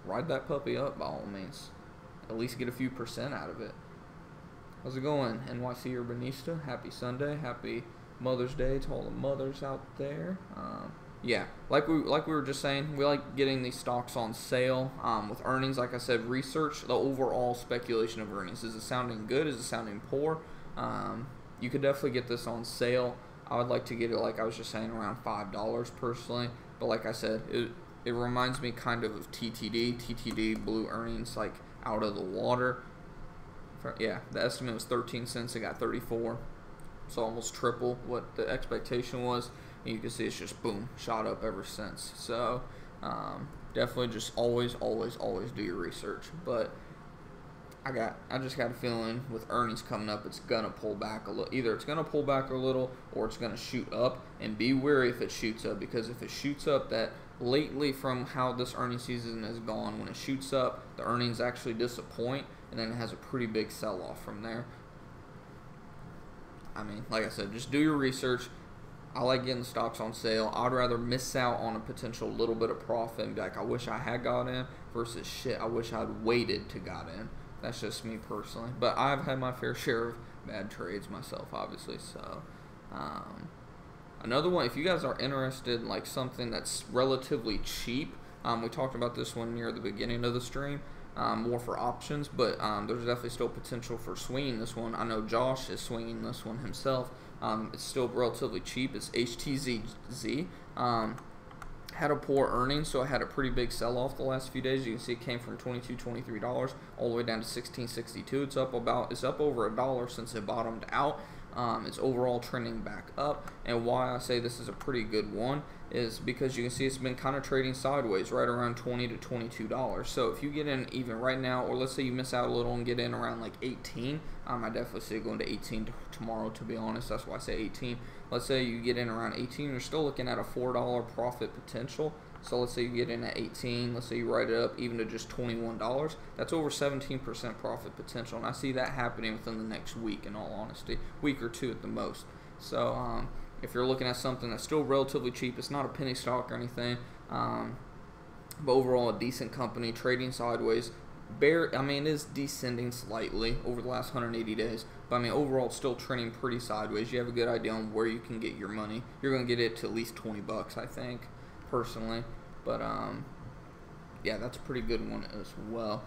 ride that puppy up by all means. At least get a few % out of it. How's it going, NYC Urbanista? Happy Sunday, happy Mother's Day to all the mothers out there. Yeah, like we were just saying, we like getting these stocks on sale. With earnings, like I said, research the overall speculation of earnings. Is it sounding good? Is it sounding poor? you could definitely get this on sale. I would like to get it, like I was just saying, around $5 personally. But like I said, it reminds me kind of TTD. TTD blew earnings like out of the water. Yeah, the estimate was 13 cents. It got 34. So almost triple what the expectation was. And you can see it's just boom, shot up ever since. So definitely just always do your research. But I just got a feeling with earnings coming up, it's gonna pull back a little. Either it's gonna pull back a little, or it's gonna shoot up. And be wary if it shoots up, because if it shoots up, that lately from how this earnings season has gone, when it shoots up, the earnings actually disappoint, and then it has a pretty big sell-off from there. I mean, like I said, just do your research. I like getting stocks on sale. I'd rather miss out on a potential little bit of profit and be like, I wish I had got in, versus shit, I wish I'd waited to got in. That's just me personally. But I've had my fair share of bad trades myself, obviously. So, another one, if you guys are interested in like something that's relatively cheap, we talked about this one near the beginning of the stream, more for options, but there's definitely still potential for swinging this one. I know Josh is swinging this one himself. It's still relatively cheap. It's HTZZ. Had a poor earnings, so I had a pretty big sell-off the last few days. You can see it came from $22, $23 all the way down to $16.62. It's up over $1 since it bottomed out. It's overall trending back up, and why I say this is a pretty good one is because you can see it's been kind of trading sideways right around $20 to $22. So if you get in even right now, or let's say you miss out a little and get in around like 18, I definitely see it going to 18 tomorrow, to be honest. That's why I say 18. Let's say you get in around 18, you're still looking at a $4 profit potential. So let's say you get in at 18, let's say you write it up even to just $21, that's over 17% profit potential, and I see that happening within the next week, in all honesty, week or two at the most. So if you're looking at something that's still relatively cheap, it's not a penny stock or anything, but overall a decent company, trading sideways, it is descending slightly over the last 180 days, but I mean overall it's still trending pretty sideways. You have a good idea on where you can get your money. You're going to get it to at least 20 bucks, I think, personally. But yeah, that's a pretty good one as well.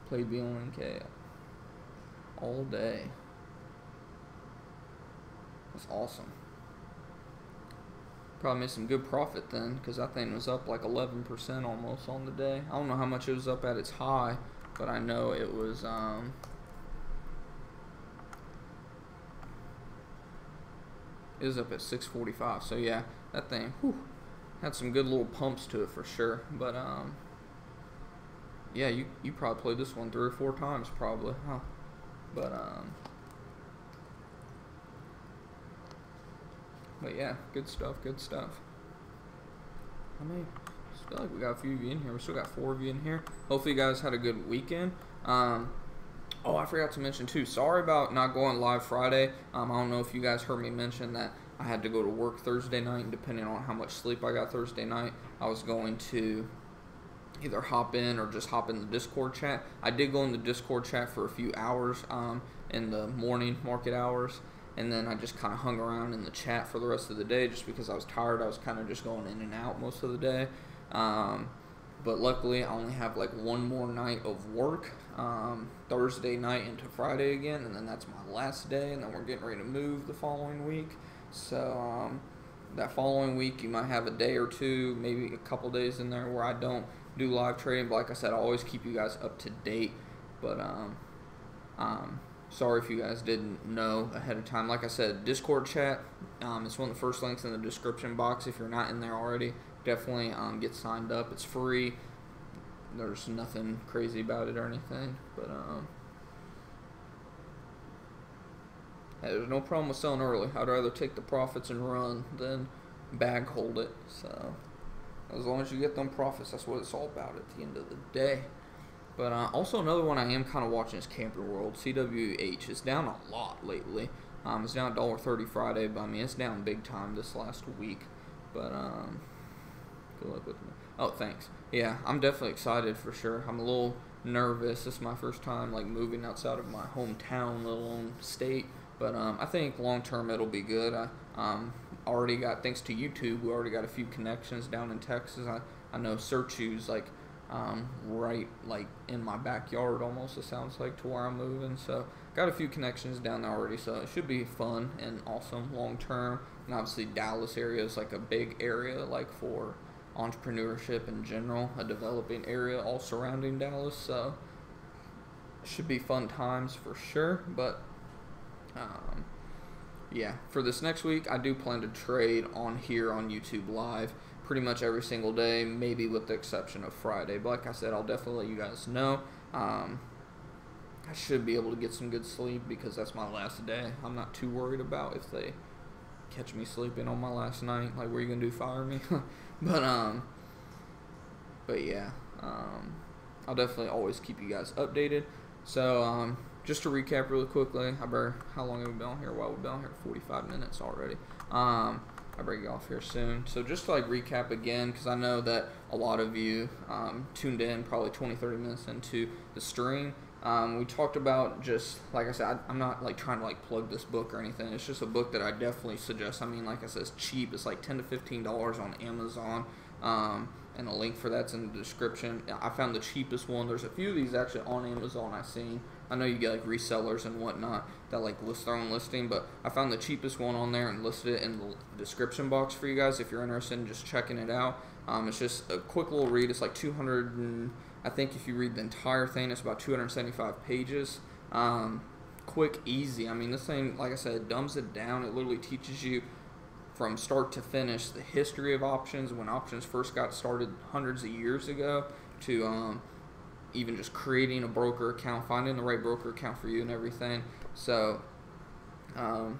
Play BLNK all day. That's awesome. Probably made some good profit then, because that thing was up like 11% almost on the day. I don't know how much it was up at its high, but I know it was up at 645. So yeah, that thing had some good little pumps to it for sure. But yeah, you probably played this one 3 or 4 times probably, huh? But yeah, good stuff. I mean, I feel like we got a few of you in here. We still got 4 of you in here. Hopefully you guys had a good weekend. Oh, I forgot to mention too, sorry about not going live Friday. I don't know if you guys heard me mention that I had to go to work Thursday night, and depending on how much sleep I got Thursday night, I was going to either hop in or just hop in the Discord chat. I did go in the Discord chat for a few hours in the morning market hours, and then I just kind of hung around in the chat for the rest of the day just because I was tired. I was kind of just going in and out most of the day. But luckily, I only have like one more night of work, Thursday night into Friday again, and then that's my last day, and then we're getting ready to move the following week. So that following week, you might have a day or two, maybe a couple days in there where I don't do live trading. But like I said, I always keep you guys up to date. But sorry if you guys didn't know ahead of time. Like I said, Discord chat, it's one of the first links in the description box. If you're not in there already, definitely get signed up. It's free. There's nothing crazy about it or anything. But hey, there's no problem with selling early. I'd rather take the profits and run than bag hold it. So as long as you get them profits, that's what it's all about at the end of the day. But also another one I am kind of watching is Camping World. CWH is down a lot lately. It's down $1.30 Friday, but I mean it's down big time this last week. But good luck with me. Oh, thanks. Yeah, I'm definitely excited for sure. I'm a little nervous. This is my first time like moving outside of my hometown, let alone state. But I think long term it'll be good. I already got, thanks to YouTube, we already got a few connections down in Texas. I know Searchu's like right like in my backyard almost, it sounds like, to where I'm moving. So got a few connections down there already, so it should be fun and awesome long term. And obviously Dallas area is like a big area, like for entrepreneurship in general, a developing area all surrounding Dallas, so it should be fun times for sure. But yeah, for this next week, I do plan to trade on here on YouTube Live pretty much every single day, maybe with the exception of Friday. But like I said, I'll definitely let you guys know. I should be able to get some good sleep because that's my last day. I'm not too worried about if they catch me sleeping on my last night. Like, what are you gonna do, fire me? but yeah, I'll definitely always keep you guys updated. So just to recap really quickly, how long have we been on here? Well, we've been on here 45 minutes already. I better get off here soon. So just to like recap again, because I know that a lot of you tuned in probably 20-30 minutes into the stream. We talked about, just like I said, I'm not like trying to like plug this book or anything. It's just a book that I definitely suggest. I mean, like I said, it's cheap. It's like $10 to $15 on Amazon, and a link for that's in the description. I found the cheapest one. There's a few of these actually on Amazon I've seen. I know you get like resellers and whatnot that like list their own listing, but I found the cheapest one on there and listed it in the description box for you guys if you're interested in just checking it out. It's just a quick little read. It's like 200 and I think if you read the entire thing, it's about 275 pages. Quick, easy. I mean, this thing, like I said, it dumbs it down. It literally teaches you from start to finish the history of options, when options first got started hundreds of years ago, to even just creating a broker account, finding the right broker account for you and everything. So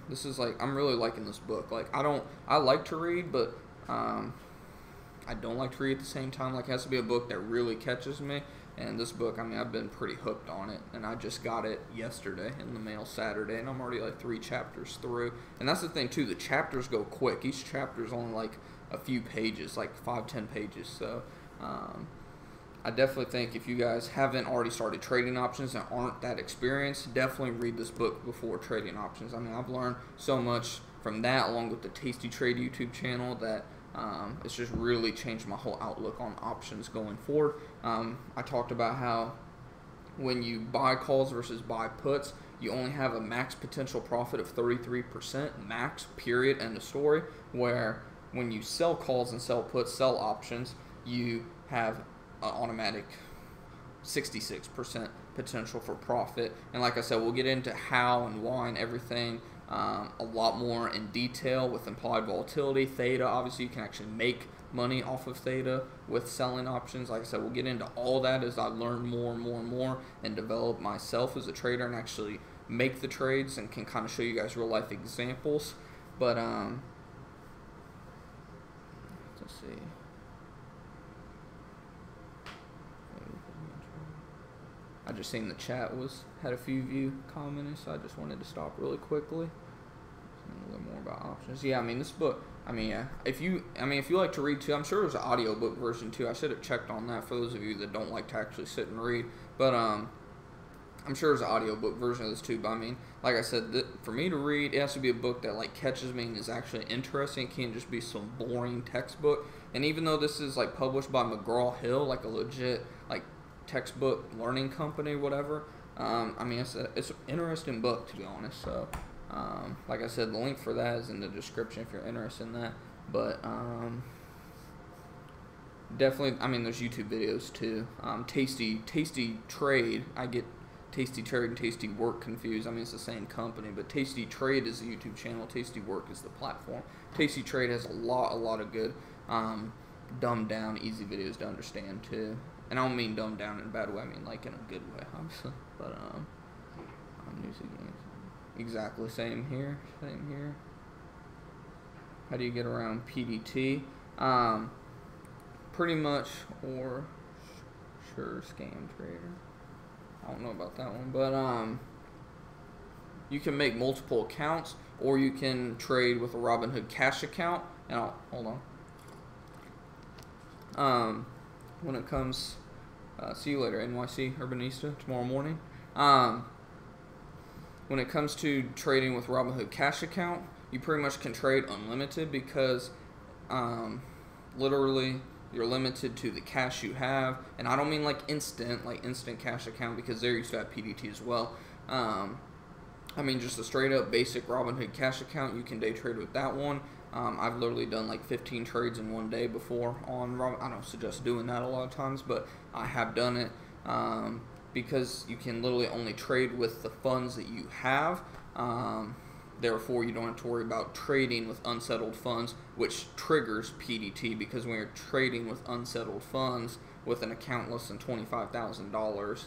this is like, I'm really liking this book. Like, I like to read, but I don't like to read at the same time. Like, it has to be a book that really catches me. And this book, I mean, I've been pretty hooked on it. And I just got it yesterday in the mail Saturday. And I'm already like 3 chapters through. And that's the thing, too. The chapters go quick. Each chapter is only like a few pages, like 5-10 pages. So I definitely think if you guys haven't already started trading options and aren't that experienced, definitely read this book before trading options. I mean, I've learned so much from that, along with the Tasty Trade YouTube channel, that it's just really changed my whole outlook on options going forward. I talked about how when you buy calls versus buy puts, you only have a max potential profit of 33%, max, period, end of story, where when you sell calls and sell puts, sell options, you have an automatic 66% potential for profit. And like I said, we'll get into how and why and everything a lot more in detail with implied volatility. Theta, obviously you can actually make money off of theta with selling options. Like I said, we'll get into all that as I learn more and more and more and develop myself as a trader and actually make the trades, and can kind of show you guys real life examples. But let's see. I just seen the chat had a few of you commenting, so I just wanted to stop really quickly. A little more about options. Yeah, I mean, this book, I mean, yeah, if you like to read too, I'm sure there's an audiobook version too. I should have checked on that for those of you that don't like to actually sit and read. But I'm sure there's an audiobook version of this too. But I mean, like I said, for me to read, it has to be a book that like catches me and is actually interesting. It can't just be some boring textbook. And even though this is like published by McGraw-Hill, like a legit like textbook learning company, whatever, I mean, it's an interesting book, to be honest. So like I said, the link for that is in the description if you're interested in that. But definitely, I mean, there's YouTube videos too. Tasty Trade, I get Tasty Trade and Tasty Work confused. I mean, it's the same company, but Tasty Trade is the YouTube channel, Tasty Work is the platform. Tasty Trade has a lot of good dumbed down, easy videos to understand too. And I don't mean dumbed down in a bad way, I mean like in a good way, obviously. But news again. Exactly, same here. How do you get around PDT? Pretty much, or sure, Scam Trader. I don't know about that one, but you can make multiple accounts, or you can trade with a Robinhood Cash account. And hold on. When it comes, see you later, NYC Urbanista, tomorrow morning. When it comes to trading with Robinhood Cash account, you pretty much can trade unlimited because literally you're limited to the cash you have. And I don't mean like instant cash account, because there used to have PDT as well. I mean, just a straight up basic Robinhood cash account, you can day trade with that one. I've literally done like 15 trades in one day before on Robinhood. I don't suggest doing that a lot of times, but I have done it because you can literally only trade with the funds that you have. Therefore, you don't have to worry about trading with unsettled funds, which triggers PDT, because when you're trading with unsettled funds with an account less than $25,000,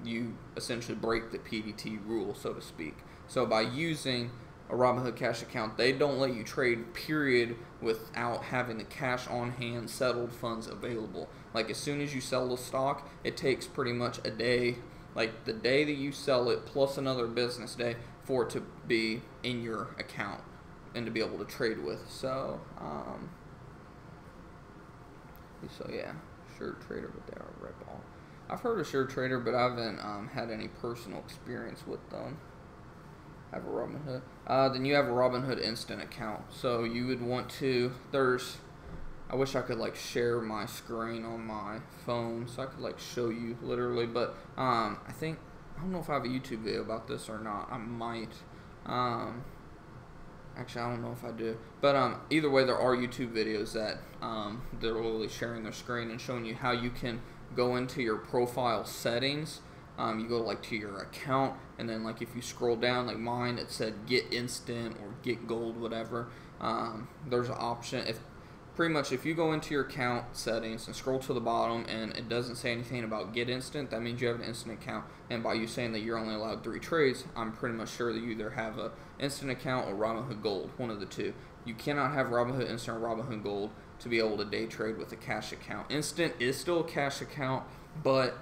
you essentially break the PDT rule, so to speak. So by using a Robinhood cash account, they don't let you trade, period, without having the cash on hand settled funds available. Like, as soon as you sell the stock, it takes pretty much a day, like the day that you sell it plus another business day, for it to be in your account and to be able to trade with. So yeah, SureTrader, but they are a ripoff. I've heard of SureTrader, but I haven't had any personal experience with them. I have a Robinhood. Then you have a Robinhood Instant account. So you would want to, I wish I could like share my screen on my phone so I could like show you literally, but I don't know if I have a YouTube video about this or not. I might. Actually, I don't know if I do. But either way, there are YouTube videos that they're literally sharing their screen and showing you how you can go into your profile settings. You go like to your account, and then like if you scroll down, like mine, it said get instant or get gold, whatever. There's an option. Pretty much if you go into your account settings and scroll to the bottom and it doesn't say anything about get instant, that means you have an instant account. And by you saying that you're only allowed 3 trades, I'm pretty much sure that you either have a instant account or Robinhood Gold, one of the two. You cannot have Robinhood Instant or Robinhood Gold to be able to day trade with a cash account. Instant is still a cash account, but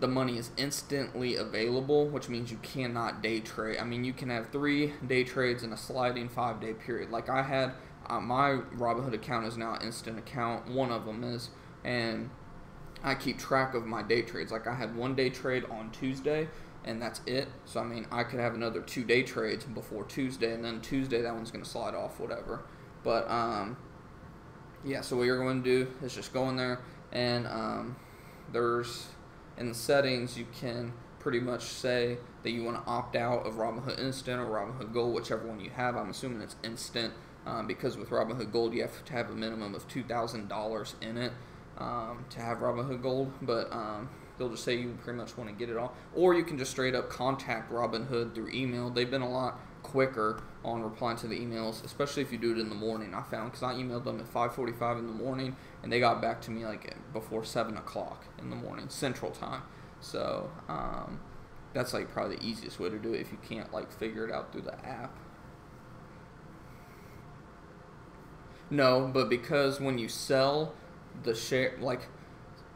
the money is instantly available, which means you cannot day trade. I mean, you can have 3 day trades in a sliding 5-day period. Like I had, my Robinhood account is now an instant account. One of them is, and I keep track of my day trades. Like I had 1 day trade on Tuesday, and that's it. So I mean, I could have another 2 day trades before Tuesday, and then Tuesday that one's gonna slide off, whatever. But yeah. So what you're going to do is just go in there, and there's in the settings you can pretty much say that you want to opt out of Robinhood Instant or Robinhood Gold, whichever one you have. I'm assuming it's Instant. Because with Robinhood Gold, you have to have a minimum of $2,000 in it to have Robinhood Gold, but they'll just say you pretty much want to get it all. Or you can just straight up contact Robinhood through email. They've been a lot quicker on replying to the emails, especially if you do it in the morning, I found, because I emailed them at 5:45 in the morning, and they got back to me like before 7 o'clock in the morning, Central Time. So that's like probably the easiest way to do it if you can't like figure it out through the app. No, but because when you sell the share, like,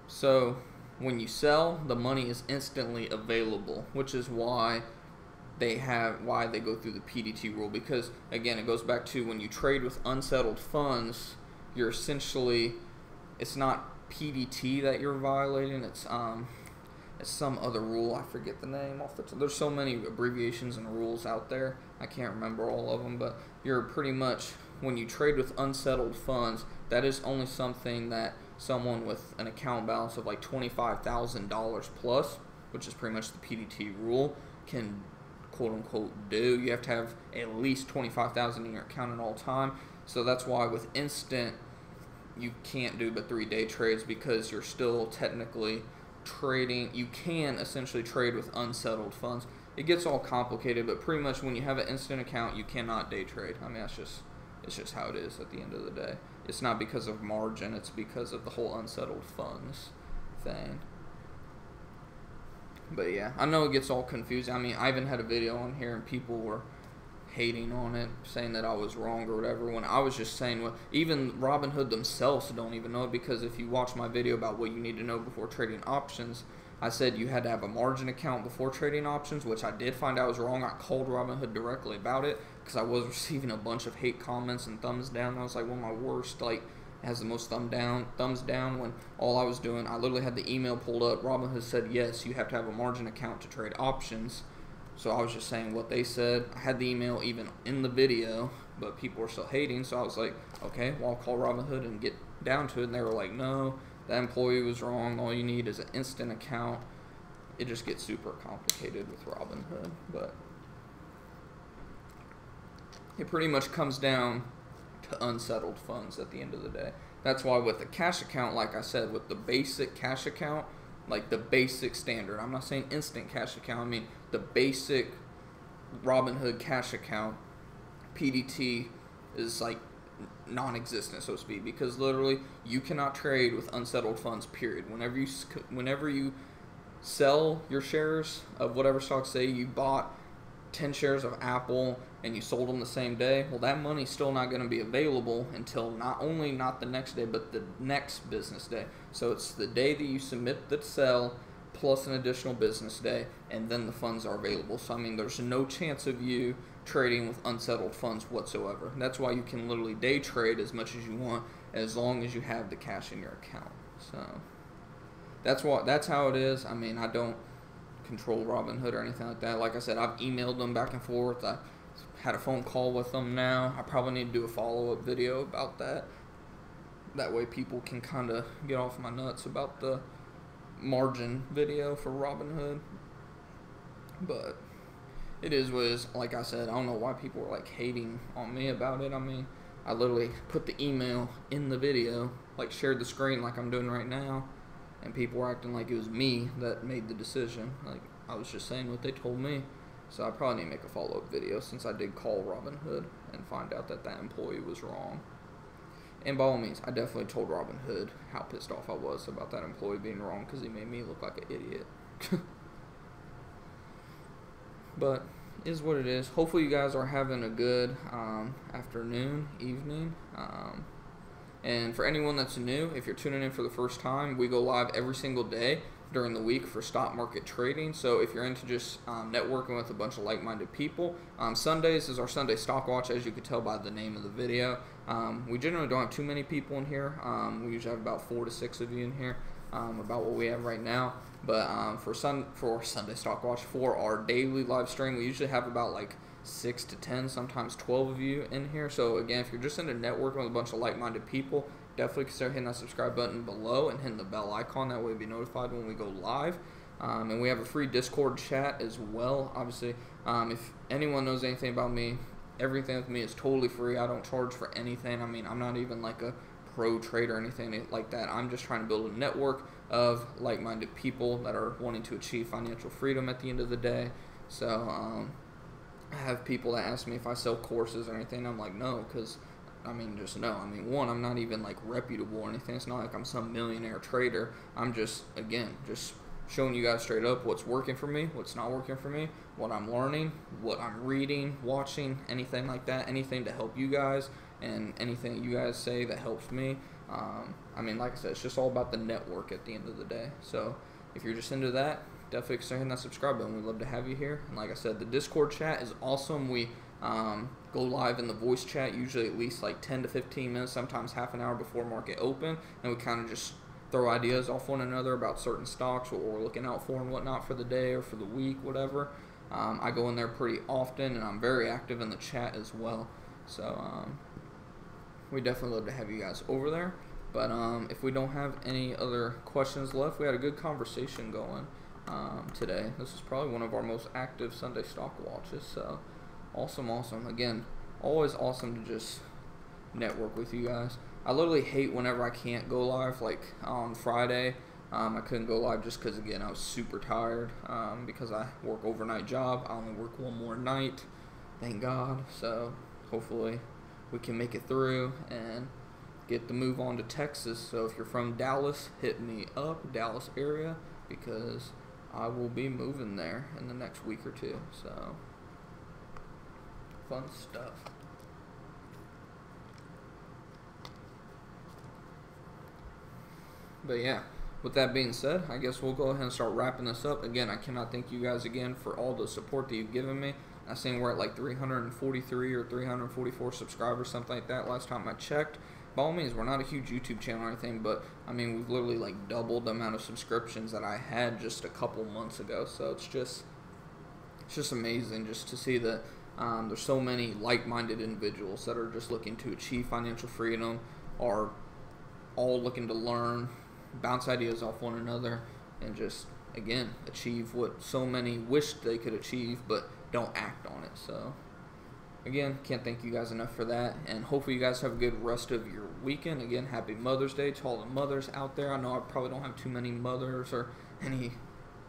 so when you sell, the money is instantly available, which is why they go through the PDT rule. Because again, it goes back to when you trade with unsettled funds, you're essentially, it's not PDT that you're violating. It's some other rule. I forget the name off the top. There's so many abbreviations and rules out there. I can't remember all of them, but you're pretty much, when you trade with unsettled funds, that is only something that someone with an account balance of like $25,000 plus, which is pretty much the PDT rule, can quote unquote do. You have to have at least $25,000 in your account at all time. So that's why with Instant you can't do but 3 day trades, because you're still technically trading. You can essentially trade with unsettled funds. It gets all complicated, but pretty much when you have an Instant account, you cannot day trade. I mean, it's just how it is at the end of the day. It's not because of margin, it's because of the whole unsettled funds thing. But yeah, I know it gets all confusing. I mean, I even had a video on here and people were hating on it, saying that I was wrong or whatever, when I was just saying, well, even Robinhood themselves don't even know it, because if you watch my video about what you need to know before trading options, I said you had to have a margin account before trading options, which I did find out was wrong. I called Robinhood directly about it because I was receiving a bunch of hate comments and thumbs down. I was like, one of my worst, like, has the most thumbs down, when all I was doing, I literally had the email pulled up. Robinhood said, yes, you have to have a margin account to trade options. So I was just saying what they said. I had the email even in the video, but people were still hating. So I was like, okay, well, I'll call Robinhood and get down to it. And they were like, no, that employee was wrong. All you need is an Instant account. It just gets super complicated with Robinhood. But it pretty much comes down to unsettled funds at the end of the day. That's why with the cash account, like I said, with the basic cash account, like the basic standard, I'm not saying instant cash account, I mean the basic Robinhood cash account, PDT is like non-existent, so to speak, because literally you cannot trade with unsettled funds, period. Whenever you sell your shares of whatever stock, say you bought 10 shares of Apple and you sold them the same day, well, that money's still not going to be available until not the next day, but the next business day. So it's the day that you submit the sell plus an additional business day, and then the funds are available. So I mean, there's no chance of you trading with unsettled funds whatsoever. That's why you can literally day trade as much as you want, as long as you have the cash in your account. So that's how it is. I mean, I don't control Robinhood or anything like that. Like I said, I've emailed them back and forth. I had a phone call with them now. I probably need to do a follow-up video about that. That way people can kind of get off my nuts about the margin video for Robinhood. But it is what it is. Like I said, I don't know why people are like hating on me about it. I mean, I literally put the email in the video, like shared the screen like I'm doing right now, and people were acting like it was me that made the decision. Like, I was just saying what they told me. So I probably need to make a follow-up video, since I did call Robinhood and find out that that employee was wrong. And by all means, I definitely told Robinhood how pissed off I was about that employee being wrong, because he made me look like an idiot. But it is what it is. Hopefully you guys are having a good afternoon, evening. And for anyone that's new, if you're tuning in for the first time, we go live every single day during the week for stock market trading. So if you're into just networking with a bunch of like-minded people, Sundays is our Sunday stock watch, as you could tell by the name of the video. We generally don't have too many people in here. We usually have about 4 to 6 of you in here, about what we have right now. But for Sunday stock watch, for our daily live stream, we usually have about like 6 to 10, sometimes 12 of you in here. So again, if you're just into networking with a bunch of like-minded people, definitely consider hitting that subscribe button below and hitting the bell icon. That way you'll be notified when we go live. And we have a free Discord chat as well. Obviously, if anyone knows anything about me, everything with me is totally free. I don't charge for anything. I mean, I'm not even like a pro trader or anything like that. I'm just trying to build a network of like-minded people that are wanting to achieve financial freedom at the end of the day. So I have people that ask me if I sell courses or anything. I'm like, no, because I mean, just no. I mean, one, I'm not even like reputable or anything. It's not like I'm some millionaire trader. I'm just, again, just showing you guys straight up what's working for me, what's not working for me, what I'm learning, what I'm reading, watching, anything like that, anything to help you guys, and anything you guys say that helps me. I mean, like I said, it's just all about the network at the end of the day. So if you're just into that, definitely consider hitting that subscribe button. We'd love to have you here. And like I said, the Discord chat is awesome. We go live in the voice chat usually at least like 10 to 15 minutes, sometimes half an hour before market open, and we kind of just throw ideas off one another about certain stocks, what we're looking out for and whatnot for the day or for the week, whatever. I go in there pretty often, and I'm very active in the chat as well. So we definitely love to have you guys over there. But if we don't have any other questions left, we had a good conversation going today. This is probably one of our most active Sunday stock watches. So awesome. Again, always awesome to just network with you guys. I literally hate whenever I can't go live. Like on Friday, I couldn't go live just because, again, I was super tired because I work overnight job. I only work one more night, thank God. So hopefully we can make it through and get the move on to Texas. So if you're from Dallas, hit me up, Dallas area, because I will be moving there in the next week or two. So fun stuff. But yeah, with that being said, I guess we'll go ahead and start wrapping this up. Again, I cannot thank you guys again for all the support that you've given me. I seen we're at like 343 or 344 subscribers, something like that, last time I checked. By all means, we're not a huge YouTube channel or anything, but I mean, we've literally like doubled the amount of subscriptions that I had just a couple months ago. So it's just amazing just to see that there's so many like-minded individuals that are just looking to achieve financial freedom, are all looking to learn, bounce ideas off one another, and just, again, achieve what so many wish they could achieve but don't act on it. So again, can't thank you guys enough for that. And hopefully you guys have a good rest of your weekend. Again, happy Mother's Day to all the mothers out there. I know I probably don't have too many mothers or any.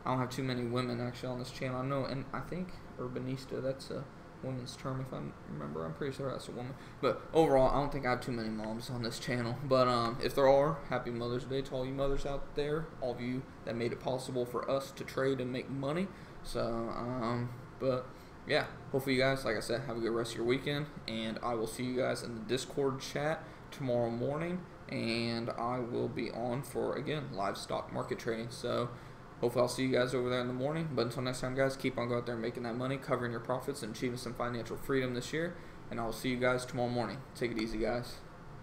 I don't have too many women actually on this channel. I know, and I think urbanista, that's a woman's term if I remember. I'm pretty sure that's a woman. But overall, I don't think I have too many moms on this channel. But if there are, happy Mother's Day to all you mothers out there. All of you that made it possible for us to trade and make money. So, but yeah, hopefully you guys, like I said, have a good rest of your weekend. And I will see you guys in the Discord chat tomorrow morning. And I will be on for, again, live stock market trading. So hopefully I'll see you guys over there in the morning. But until next time, guys, keep on going out there and making that money, covering your profits, and achieving some financial freedom this year. And I will see you guys tomorrow morning. Take it easy, guys.